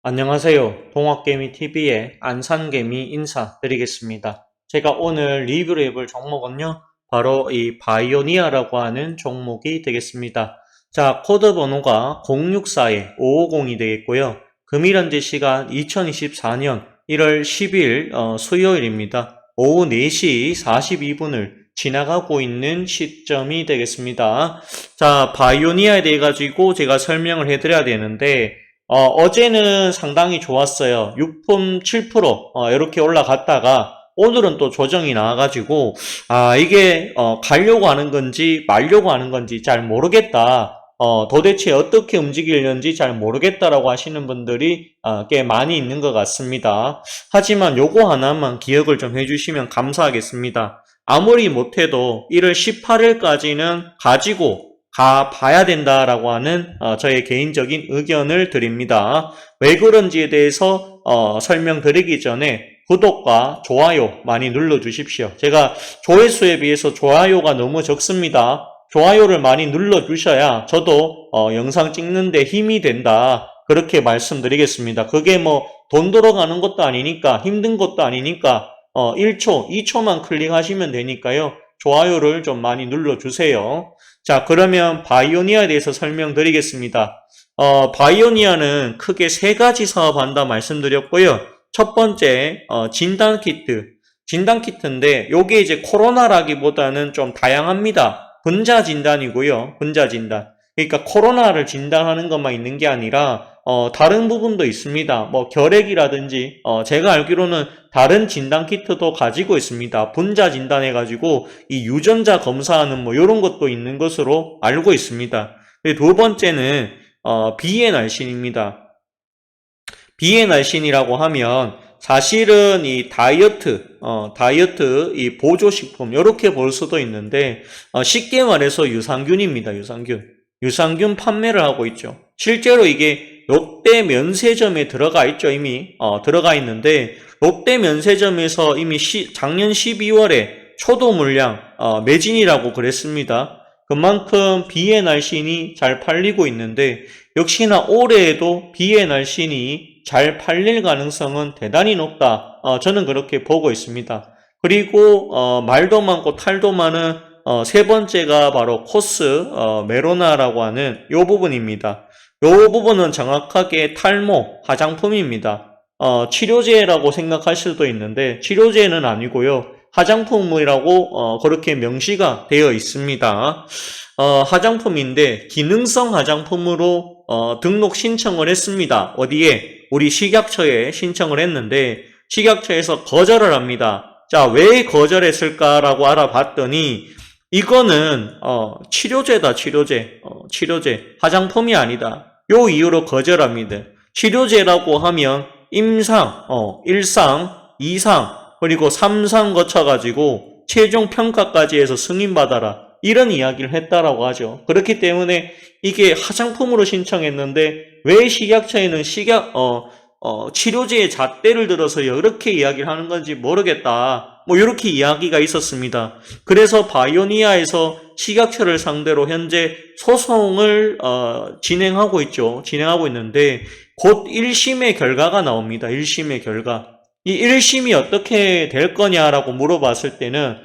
안녕하세요. 동학개미TV의 안산개미 인사드리겠습니다. 제가 오늘 리뷰를 해볼 종목은요, 바로 이 바이오니아라고 하는 종목이 되겠습니다. 자, 코드 번호가 064-550이 되겠고요. 금일 현재 시간 2024년 1월 10일 수요일입니다. 오후 4시 42분을 지나가고 있는 시점이 되겠습니다. 자, 바이오니아에 대해 가지고 제가 설명을 해드려야 되는데, 어제는 상당히 좋았어요. 6품 7% 이렇게 올라갔다가 오늘은 또 조정이 나와가지고 이게 가려고 하는 건지 말려고 하는 건지 잘 모르겠다. 도대체 어떻게 움직이려는지 잘 모르겠다라고 하시는 분들이 꽤 많이 있는 것 같습니다. 하지만 요거 하나만 기억을 좀 해주시면 감사하겠습니다. 아무리 못해도 1월 18일까지는 가지고 가봐야 된다라고 하는 저의 개인적인 의견을 드립니다. 왜 그런지에 대해서 설명드리기 전에 구독과 좋아요 많이 눌러주십시오. 제가 조회수에 비해서 좋아요가 너무 적습니다. 좋아요를 많이 눌러주셔야 저도 영상 찍는데 힘이 된다. 그렇게 말씀드리겠습니다. 그게 뭐 돈 들어가는 것도 아니니까 힘든 것도 아니니까 1초, 2초만 클릭하시면 되니까요. 좋아요를 좀 많이 눌러주세요. 자, 그러면 바이오니아에 대해서 설명드리겠습니다. 바이오니아는 크게 세 가지 사업한다 말씀드렸고요. 첫 번째, 진단키트. 진단키트인데, 요게 이제 코로나라기보다는 좀 다양합니다. 분자 진단이고요. 분자 진단. 그러니까 코로나를 진단하는 것만 있는 게 아니라, 다른 부분도 있습니다. 뭐, 결핵이라든지, 제가 알기로는 다른 진단키트도 가지고 있습니다. 분자 진단해가지고, 이 유전자 검사하는 뭐, 요런 것도 있는 것으로 알고 있습니다. 두 번째는, 비의 날씬입니다. 비의 날씬이라고 하면, 사실은 이 다이어트, 이 보조식품, 요렇게 볼 수도 있는데, 쉽게 말해서 유산균입니다, 유산균. 유산균 판매를 하고 있죠. 실제로 이게 롯데 면세점에 들어가 있죠, 이미. 들어가 있는데, 롯데 면세점에서 이미 작년 12월에 초도 물량, 매진이라고 그랬습니다. 그만큼 비의 날씬이 잘 팔리고 있는데, 역시나 올해에도 비의 날씬이 잘 팔릴 가능성은 대단히 높다. 저는 그렇게 보고 있습니다. 그리고, 말도 많고 탈도 많은 세 번째가 바로 코스 메로나라고 하는 이 부분입니다. 이 부분은 정확하게 탈모, 화장품입니다. 치료제라고 생각하실 수도 있는데 치료제는 아니고요. 화장품이라고 그렇게 명시가 되어 있습니다. 화장품인데 기능성 화장품으로 등록 신청을 했습니다. 어디에? 우리 식약처에 신청을 했는데 식약처에서 거절을 합니다. 자, 왜 거절했을까라고 알아봤더니 이거는 치료제다, 치료제. 치료제. 화장품이 아니다. 요 이유로 거절합니다. 치료제라고 하면 임상, 1상, 2상, 그리고 3상 거쳐가지고 최종 평가까지 해서 승인받아라. 이런 이야기를 했다라고 하죠. 그렇기 때문에 이게 화장품으로 신청했는데 왜 식약처에는 치료제의 잣대를 들어서 이렇게 이야기를 하는 건지 모르겠다. 뭐 이렇게 이야기가 있었습니다. 그래서 바이오니아에서 식약처를 상대로 현재 소송을 진행하고 있죠. 진행하고 있는데 곧 1심의 결과가 나옵니다. 1심의 결과. 이 1심이 어떻게 될 거냐라고 물어봤을 때는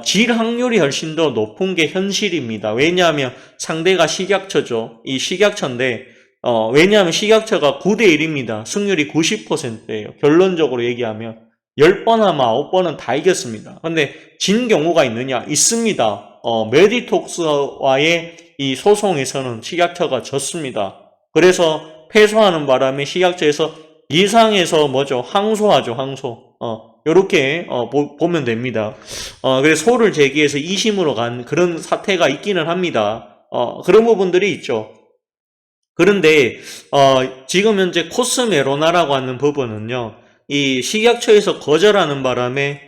질 확률이 훨씬 더 높은 게 현실입니다. 왜냐하면 상대가 식약처죠. 이 식약처인데 왜냐하면 식약처가 9대1입니다. 승률이 90%예요. 결론적으로 얘기하면 10번 하면 9번은 다 이겼습니다. 근데 진 경우가 있느냐? 있습니다. 메디톡스와의 이 소송에서는 식약처가 졌습니다. 그래서 패소하는 바람에 식약처에서 이상해서 뭐죠? 항소하죠, 항소. 요렇게 보면 됩니다. 그래서 소를 제기해서 2심으로 간 그런 사태가 있기는 합니다. 그런 부분들이 있죠. 그런데 지금 현재 코스메로나라고 하는 부분은요. 이 식약처에서 거절하는 바람에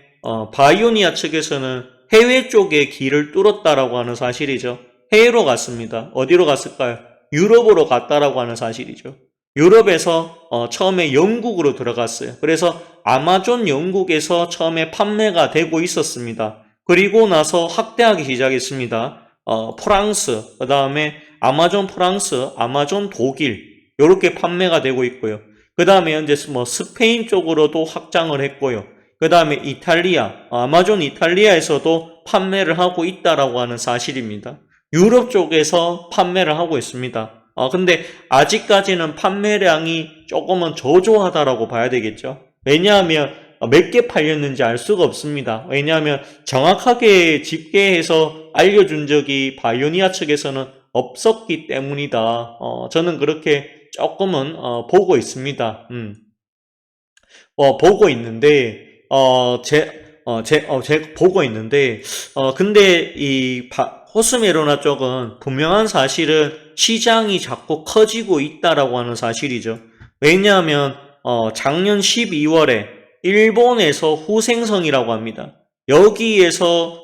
바이오니아 측에서는 해외 쪽에 길을 뚫었다라고 하는 사실이죠. 해외로 갔습니다. 어디로 갔을까요? 유럽으로 갔다라고 하는 사실이죠. 유럽에서 처음에 영국으로 들어갔어요. 그래서 아마존 영국에서 처음에 판매가 되고 있었습니다. 그리고 나서 확대하기 시작했습니다. 프랑스, 그 다음에 아마존 프랑스, 아마존 독일 이렇게 판매가 되고 있고요. 그 다음에 현재 뭐 스페인 쪽으로도 확장을 했고요. 그 다음에 이탈리아, 아마존 이탈리아에서도 판매를 하고 있다라고 하는 사실입니다. 유럽 쪽에서 판매를 하고 있습니다. 근데 아직까지는 판매량이 조금은 저조하다라고 봐야 되겠죠. 왜냐하면 몇 개 팔렸는지 알 수가 없습니다. 왜냐하면 정확하게 집계해서 알려준 적이 바이오니아 측에서는 없었기 때문이다. 저는 그렇게 조금은 보고 있습니다. 보고 있는데 보고 있는데 근데 이 호스메로나 쪽은 분명한 사실은 시장이 자꾸 커지고 있다라고 하는 사실이죠. 왜냐하면 작년 12월에 일본에서 후생성이라고 합니다. 여기에서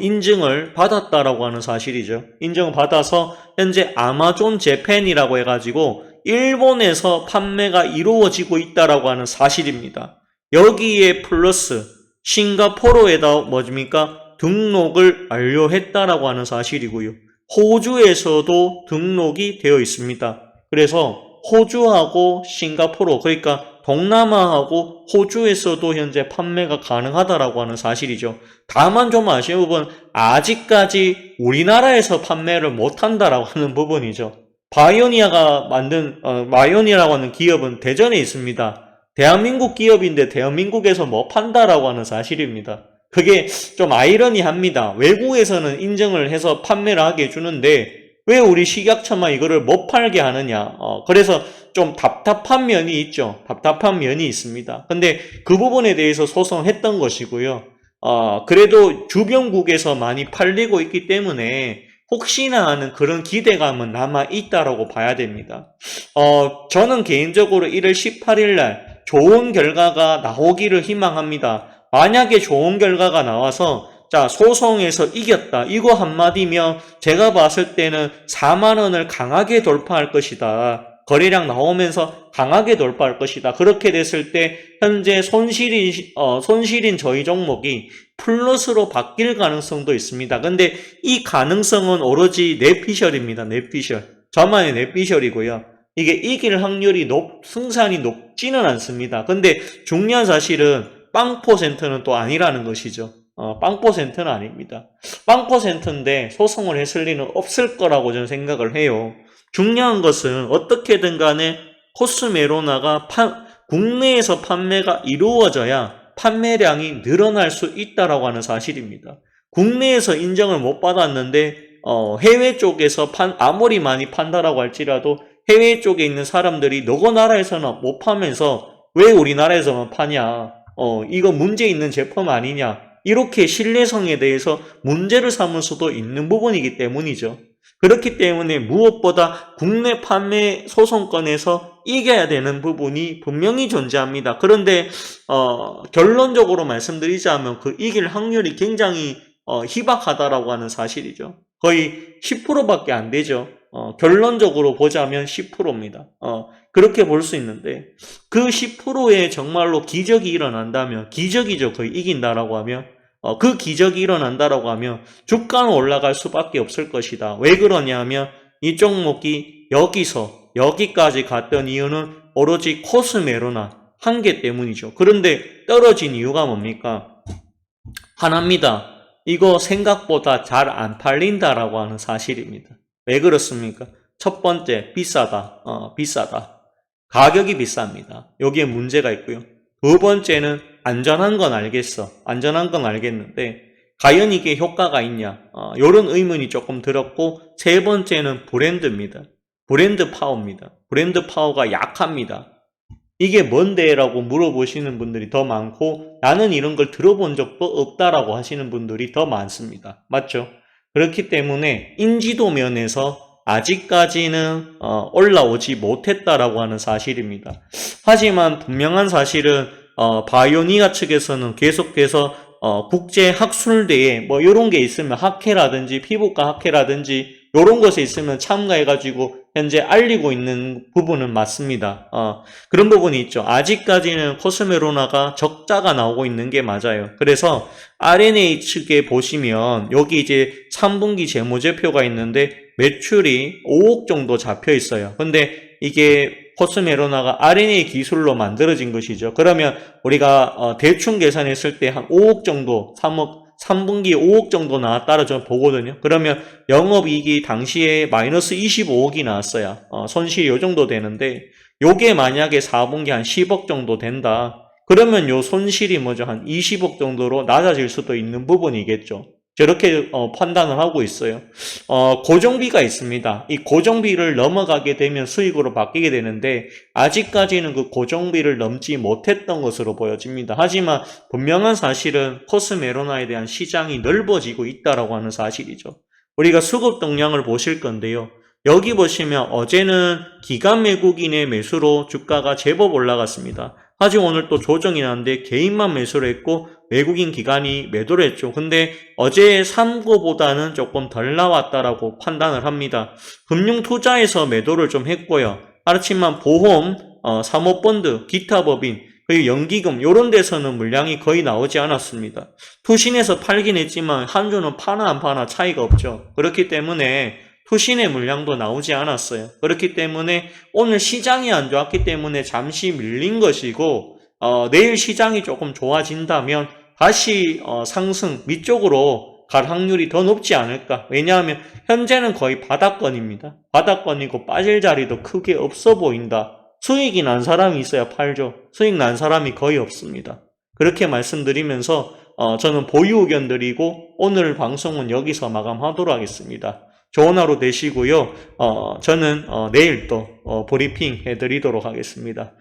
인증을 받았다라고 하는 사실이죠. 인증을 받아서 현재 아마존 재팬이라고 해가지고 일본에서 판매가 이루어지고 있다라고 하는 사실입니다. 여기에 플러스 싱가포르에다 뭐입니까? 등록을 완료했다라고 하는 사실이고요. 호주에서도 등록이 되어 있습니다. 그래서 호주하고 싱가포르, 그러니까 동남아하고 호주에서도 현재 판매가 가능하다라고 하는 사실이죠. 다만 좀 아쉬운 부분, 아직까지 우리나라에서 판매를 못한다라고 하는 부분이죠. 바이오니아가 만든 바이오니아라고 하는 기업은 대전에 있습니다. 대한민국 기업인데 대한민국에서 뭐 판다라고 하는 사실입니다. 그게 좀 아이러니합니다. 외국에서는 인증을 해서 판매를 하게 해주는데 왜 우리 식약처만 이거를 못 팔게 하느냐. 그래서 좀 답답한 면이 있죠. 답답한 면이 있습니다. 근데 그 부분에 대해서 소송했던 것이고요. 그래도 주변국에서 많이 팔리고 있기 때문에 혹시나 하는 그런 기대감은 남아 있다라고 봐야 됩니다. 저는 개인적으로 1월 18일 날 좋은 결과가 나오기를 희망합니다. 만약에 좋은 결과가 나와서 자, 소송에서 이겼다. 이거 한마디면 제가 봤을 때는 4만 원을 강하게 돌파할 것이다. 거래량 나오면서 강하게 돌파할 것이다. 그렇게 됐을 때 현재 손실인 저희 종목이 플러스로 바뀔 가능성도 있습니다. 근데 이 가능성은 오로지 넷피셜입니다. 넷피셜. 저만의 넷피셜이고요. 이게 이길 확률이 승산이 높지는 않습니다. 근데 중요한 사실은 빵 퍼센트는 또 아니라는 것이죠. 빵 퍼센트는 아닙니다. 빵 퍼센트인데 소송을 했을 리는 없을 거라고 저는 생각을 해요. 중요한 것은 어떻게든 간에 코스메로나가 국내에서 판매가 이루어져야 판매량이 늘어날 수 있다라고 하는 사실입니다. 국내에서 인정을 못 받았는데 해외 쪽에서 아무리 많이 판다라고 할지라도 해외 쪽에 있는 사람들이 너거 나라에서는 못 파면서 왜 우리나라에서만 파냐? 이거 문제 있는 제품 아니냐? 이렇게 신뢰성에 대해서 문제를 삼을 수도 있는 부분이기 때문이죠. 그렇기 때문에 무엇보다 국내 판매 소송권에서 이겨야 되는 부분이 분명히 존재합니다. 그런데 결론적으로 말씀드리자면 그 이길 확률이 굉장히 희박하다라고 하는 사실이죠. 거의 10%밖에 안 되죠. 결론적으로 보자면 10%입니다. 그렇게 볼 수 있는데 그 10%에 정말로 기적이 일어난다면, 기적이죠. 거의 이긴다라고 하면 그 기적이 일어난다라고 하면 주가는 올라갈 수밖에 없을 것이다. 왜 그러냐면 이 종목이 여기서 여기까지 갔던 이유는 오로지 코스메로나 한계 때문이죠. 그런데 떨어진 이유가 뭡니까? 하나입니다. 이거 생각보다 잘 안 팔린다라고 하는 사실입니다. 왜 그렇습니까? 첫 번째, 비싸다. 비싸다. 가격이 비쌉니다. 여기에 문제가 있고요. 두 번째는 안전한 건 알겠어. 안전한 건 알겠는데 과연 이게 효과가 있냐? 이런 의문이 조금 들었고, 세 번째는 브랜드입니다. 브랜드 파워입니다. 브랜드 파워가 약합니다. 이게 뭔데? 라고 물어보시는 분들이 더 많고, 나는 이런 걸 들어본 적도 없다라고 하시는 분들이 더 많습니다. 맞죠? 그렇기 때문에 인지도 면에서 아직까지는 올라오지 못했다라고 하는 사실입니다. 하지만 분명한 사실은 바이오니아 측에서는 계속해서 국제 학술대회 뭐 이런 게 있으면 학회라든지 피부과 학회라든지 이런 것에 있으면 참가해가지고 현재 알리고 있는 부분은 맞습니다. 그런 부분이 있죠. 아직까지는 코스메로나가 적자가 나오고 있는 게 맞아요. 그래서 R&A 측에 보시면 여기 이제 3분기 재무제표가 있는데 매출이 5억 정도 잡혀 있어요. 근데 이게 코스메로나가 RNA 기술로 만들어진 것이죠. 그러면 우리가 대충 계산했을 때 한 5억 정도, 3분기에 5억 정도 나왔다라 저 보거든요. 그러면 영업이익이 당시에 마이너스 25억이 나왔어요. 손실이 요 정도 되는데 요게 만약에 4분기 한 10억 정도 된다. 그러면 요 손실이 뭐죠? 한 20억 정도로 낮아질 수도 있는 부분이겠죠. 저렇게 판단을 하고 있어요. 고정비가 있습니다. 이 고정비를 넘어가게 되면 수익으로 바뀌게 되는데 아직까지는 그 고정비를 넘지 못했던 것으로 보여집니다. 하지만 분명한 사실은 코스메로나에 대한 시장이 넓어지고 있다라고 하는 사실이죠. 우리가 수급 동향을 보실 건데요. 여기 보시면 어제는 기관 외국인의 매수로 주가가 제법 올라갔습니다. 하지만 오늘 또 조정이 나는데 개인만 매수를 했고 외국인 기관이 매도를 했죠. 근데 어제 삼고보다는 조금 덜 나왔다라고 판단을 합니다. 금융투자에서 매도를 좀 했고요. 그렇지만 보험, 사모펀드, 기타 법인, 그리고 연기금 이런 데서는 물량이 거의 나오지 않았습니다. 투신에서 팔긴 했지만 한 주는 파나 안 파나 차이가 없죠. 그렇기 때문에 투신의 물량도 나오지 않았어요. 그렇기 때문에 오늘 시장이 안 좋았기 때문에 잠시 밀린 것이고 내일 시장이 조금 좋아진다면 다시 상승 밑쪽으로 갈 확률이 더 높지 않을까. 왜냐하면 현재는 거의 바닥권입니다. 바닥권이고 빠질 자리도 크게 없어 보인다. 수익이 난 사람이 있어야 팔죠. 수익 난 사람이 거의 없습니다. 그렇게 말씀드리면서 저는 보유 의견 드리고 오늘 방송은 여기서 마감하도록 하겠습니다. 좋은 하루 되시고요. 저는 내일 또 브리핑 해드리도록 하겠습니다.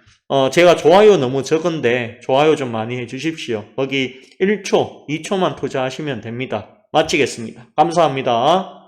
제가 좋아요 너무 적은데 좋아요 좀 많이 해주십시오. 거기 1초, 2초만 투자하시면 됩니다. 마치겠습니다. 감사합니다.